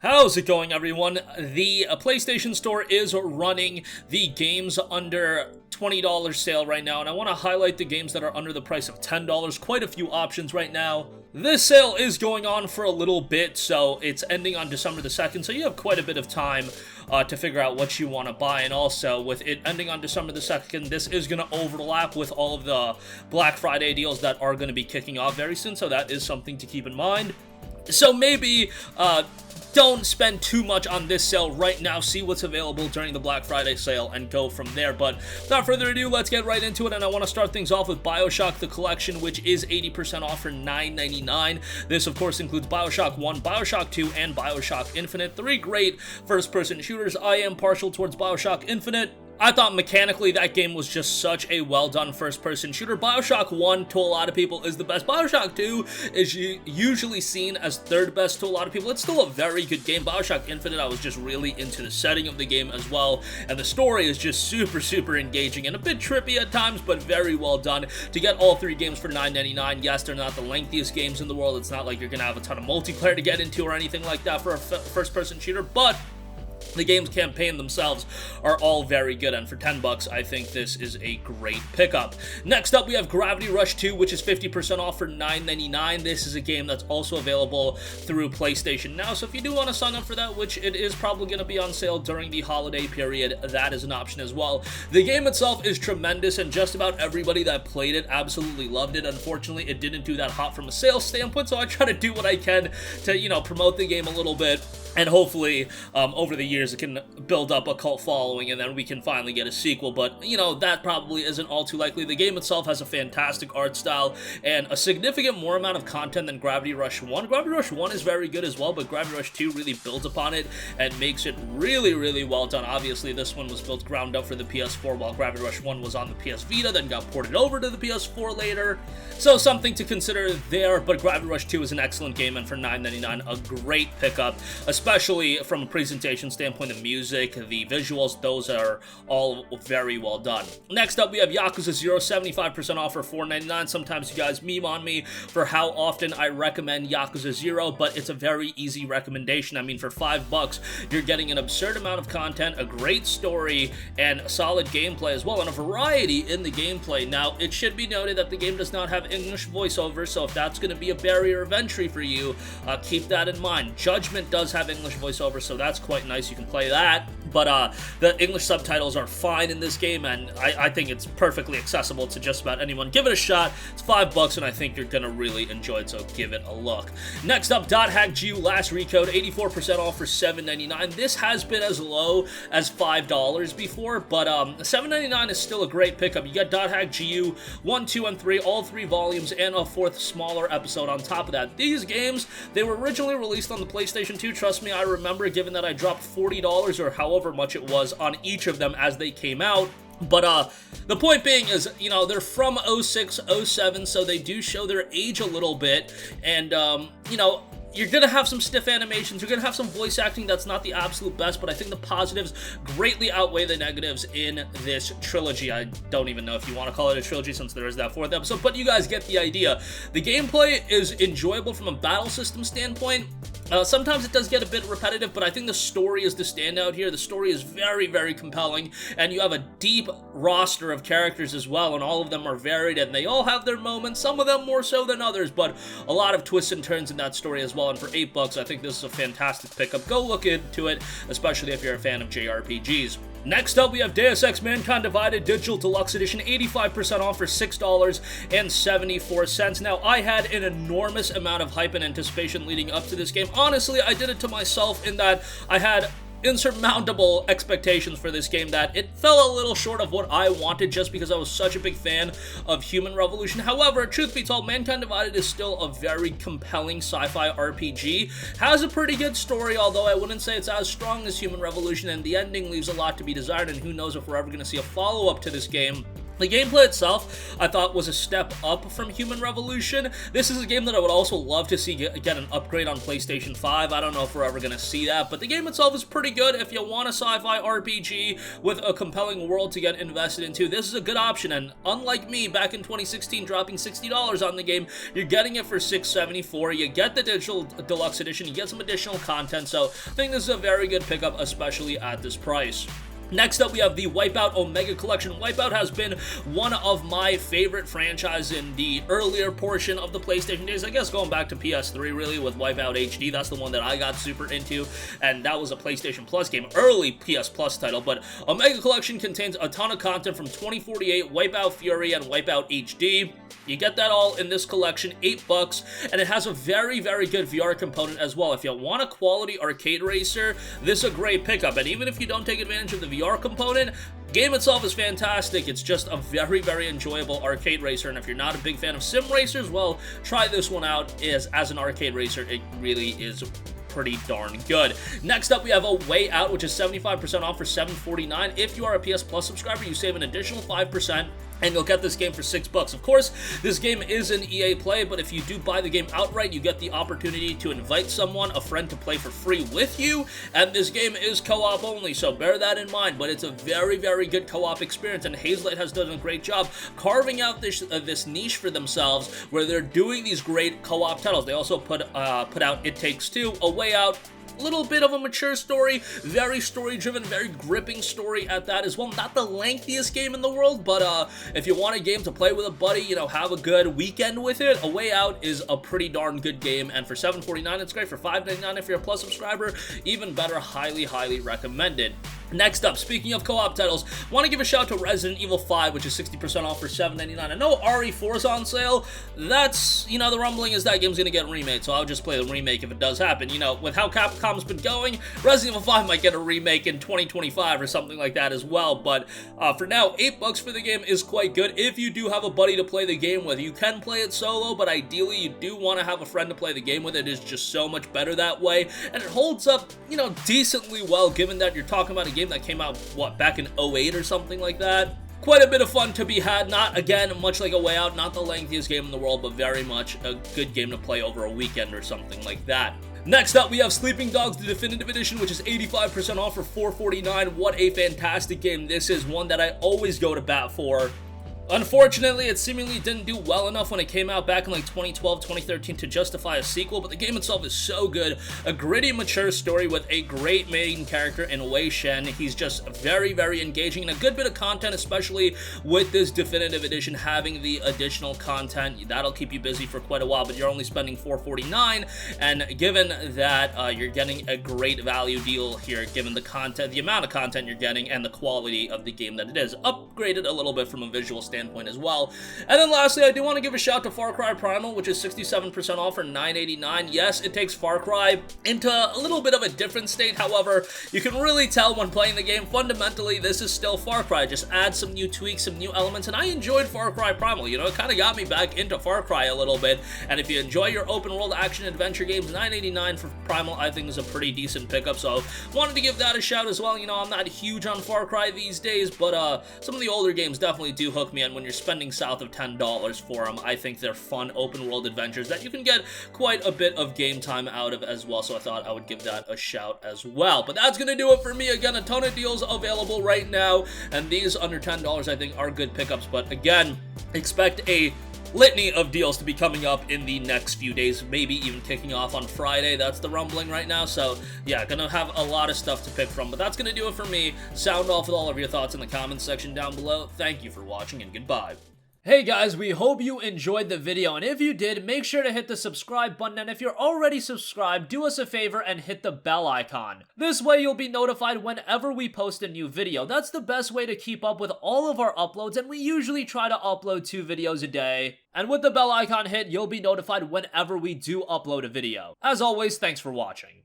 How's it going, everyone? The PlayStation Store is running the games under $20 sale right now, and I want to highlight the games that are under the price of $10. Quite a few options right now. This sale is going on for a little bit, so it's ending on December the 2nd, so you have quite a bit of time to figure out what you want to buy. And also, with it ending on December the 2nd, this is going to overlap with all of the Black Friday deals that are going to be kicking off very soon, so that is something to keep in mind. So maybe, don't spend too much on this sale right now. See what's available during the Black Friday sale and go from there. But without further ado, let's get right into it. And I want to start things off with BioShock The Collection, which is 80% off for $9.99. This, of course, includes BioShock 1, BioShock 2, and BioShock Infinite. Three great first-person shooters. I am partial towards BioShock Infinite. I thought mechanically that game was just such a well-done first-person shooter. BioShock 1, to a lot of people, is the best. BioShock 2 is usually seen as third best to a lot of people. It's still a very good game. BioShock Infinite, I was just really into the setting of the game as well, and the story is just super engaging and a bit trippy at times, but very well done. To get all three games for $9.99, yes, they're not the lengthiest games in the world. It's not like you're gonna have a ton of multiplayer to get into or anything like that for a first-person shooter, but the game's campaign themselves are all very good, and for $10, I think this is a great pickup. Next up, we have Gravity Rush 2, which is 50% off for $9.99. This is a game that's also available through PlayStation Now, so if you do want to sign up for that, which it is probably going to be on sale during the holiday period, that is an option as well. The game itself is tremendous, and just about everybody that played it absolutely loved it. Unfortunately, it didn't do that hot from a sales standpoint, so I try to do what I can to, promote the game a little bit. And hopefully, over the years, it can build up a cult following, and then we can finally get a sequel. But, that probably isn't all too likely. The game itself has a fantastic art style and a significant more amount of content than Gravity Rush 1. Gravity Rush 1 is very good as well, but Gravity Rush 2 really builds upon it and makes it really well done. Obviously, this one was built ground up for the PS4, while Gravity Rush 1 was on the PS Vita, then got ported over to the PS4 later. So, something to consider there, but Gravity Rush 2 is an excellent game, and for $9.99, a great pickup, especially from a presentation standpoint. The music, the visuals, those are all very well done. Next up, we have Yakuza 0, 75% off for $4.99. Sometimes you guys meme on me for how often I recommend Yakuza 0, but it's a very easy recommendation. I mean, for $5, you're getting an absurd amount of content, a great story, and solid gameplay as well, and a variety in the gameplay. Now, it should be noted that the game does not have English voiceover, so if that's going to be a barrier of entry for you, keep that in mind. Judgment does have English voiceover, so that's quite nice. You can play that, but the English subtitles are fine in this game, and I think it's perfectly accessible to just about anyone. Give it a shot. It's $5, and I think you're gonna really enjoy it, so give it a look. Next up, .hack.GU Last Recode, 84% off for $7.99. This has been as low as $5 before, but $7.99 is still a great pickup. You get .hack.GU 1, 2, and 3, all 3 volumes, and a 4th smaller episode on top of that. These games, they were originally released on the PlayStation 2. Trust me, I remember, given that I dropped $40 or however much it was on each of them as they came out. But the point being is, they're from 06, 07, so they do show their age a little bit, and, you're going to have some stiff animations, you're going to have some voice acting that's not the absolute best, but I think the positives greatly outweigh the negatives in this trilogy. I don't even know if you want to call it a trilogy since there is that 4th episode, but you guys get the idea. The gameplay is enjoyable from a battle system standpoint. Sometimes it does get a bit repetitive, but I think the story is the standout here. The story is very compelling, and you have a deep roster of characters as well, and all of them are varied, and they all have their moments, some of them more so than others, but a lot of twists and turns in that story as well, and for $8, I think this is a fantastic pickup. Go look into it, especially if you're a fan of JRPGs. Next up, we have Deus Ex Mankind Divided Digital Deluxe Edition, 85% off for $6.74. Now, I had an enormous amount of hype and anticipation leading up to this game. Honestly, I did it to myself in that I had insurmountable expectations for this game that it fell a little short of what I wanted just because I was such a big fan of Human Revolution. However, truth be told, Mankind Divided is still a very compelling sci-fi RPG. Has a pretty good story, although I wouldn't say it's as strong as Human Revolution, and the ending leaves a lot to be desired, and who knows if we're ever going to see a follow-up to this game. The gameplay itself, I thought, was a step up from Human Revolution. This is a game that I would also love to see get an upgrade on PlayStation 5. I don't know if we're ever going to see that, but the game itself is pretty good. If you want a sci-fi RPG with a compelling world to get invested into, this is a good option, and unlike me, back in 2016, dropping $60 on the game, you're getting it for $6.74. You get the digital deluxe edition, you get some additional content, so I think this is a very good pickup, especially at this price. Next up, we have the WipEout Omega Collection. WipEout has been one of my favorite franchises in the earlier portion of the PlayStation days. I guess going back to PS3, really, with WipEout HD. That's the one that I got super into, and that was a PlayStation Plus game, early PS Plus title. But Omega Collection contains a ton of content from 2048, WipEout Fury, and WipEout HD. You get that all in this collection, $8, and it has a very, very good VR component as well. If you want a quality arcade racer, this is a great pickup, and even if you don't take advantage of the VR component, game itself is fantastic. It's just a very, very enjoyable arcade racer, and if you're not a big fan of sim racers, well, try this one out. As an arcade racer, it really is pretty darn good. Next up, we have A Way Out, which is 75% off for $7.49. If you are a PS Plus subscriber, you save an additional 5%, and you'll get this game for $6. Of course, this game is an EA Play, but if you do buy the game outright, you get the opportunity to invite someone, a friend, to play for free with you, and this game is co-op only, so bear that in mind, but it's a very, very good co-op experience, and Hazelight has done a great job carving out this niche for themselves, where they're doing these great co-op titles. They also put out It Takes Two, A Way Out, little bit of a mature story, very story-driven, very gripping story at that as well. Not the lengthiest game in the world, but if you want a game to play with a buddy, you know, have a good weekend with it, A Way Out is a pretty darn good game, and for $7.49, it's great. For $5.99 if you're a Plus subscriber, even better, highly, highly recommended. Next up, speaking of co-op titles, want to give a shout to Resident Evil 5, which is 60% off for $7.99. I know RE4 is on sale. That's, you know, the rumbling is that game's going to get remade, so I'll just play the remake if it does happen. You know, with how Capcom's been going, Resident Evil 5 might get a remake in 2025 or something like that as well, but for now, $8 for the game is quite good. If you do have a buddy to play the game with, you can play it solo, but ideally you do want to have a friend to play the game with. It is just so much better that way, and it holds up, you know, decently well, given that you're talking about a game that came out, what, back in 08 or something like that. Quite a bit of fun to be had. Not, again, much like A Way Out, not the lengthiest game in the world, but very much a good game to play over a weekend or something like that. Next up, we have Sleeping Dogs, the Definitive Edition, which is 85% off for $4.49. What a fantastic game. This is one that I always go to bat for. Unfortunately, it seemingly didn't do well enough when it came out back in like 2012, 2013 to justify a sequel, but the game itself is so good. A gritty, mature story with a great main character in Wei Shen. He's just very, very engaging, and a good bit of content, especially with this Definitive Edition having the additional content. That'll keep you busy for quite a while, but you're only spending $4.49, and given that you're getting a great value deal here, given the content, the amount of content you're getting, and the quality of the game that it is, upgraded a little bit from a visual standpoint as well. And then lastly, I do want to give a shout to Far Cry Primal, which is 67% off for $9.89. Yes, it takes Far Cry into a little bit of a different state. However, you can really tell when playing the game, fundamentally, this is still Far Cry. Just add some new tweaks, some new elements, and I enjoyed Far Cry Primal. You know, it kind of got me back into Far Cry a little bit, and if you enjoy your open world action adventure games, $9.89 for Primal, I think, is a pretty decent pickup, so wanted to give that a shout as well. You know, I'm not huge on Far Cry these days, but some of the older games definitely do hook me, and when you're spending south of $10 for them, I think they're fun open world adventures that you can get quite a bit of game time out of as well, so I thought I would give that a shout as well. But that's gonna do it for me. Again, a ton of deals available right now, and these under $10 I think are good pickups, but again, expect a litany of deals to be coming up in the next few days, maybe even kicking off on Friday. That's the rumbling right now, so yeah, gonna have a lot of stuff to pick from, but that's gonna do it for me. Sound off with all of your thoughts in the comments section down below. Thank you for watching, and goodbye. Hey guys, we hope you enjoyed the video, and if you did, make sure to hit the subscribe button, and if you're already subscribed, do us a favor and hit the bell icon. This way you'll be notified whenever we post a new video. That's the best way to keep up with all of our uploads, and we usually try to upload 2 videos a day. And with the bell icon hit, you'll be notified whenever we do upload a video. As always, thanks for watching.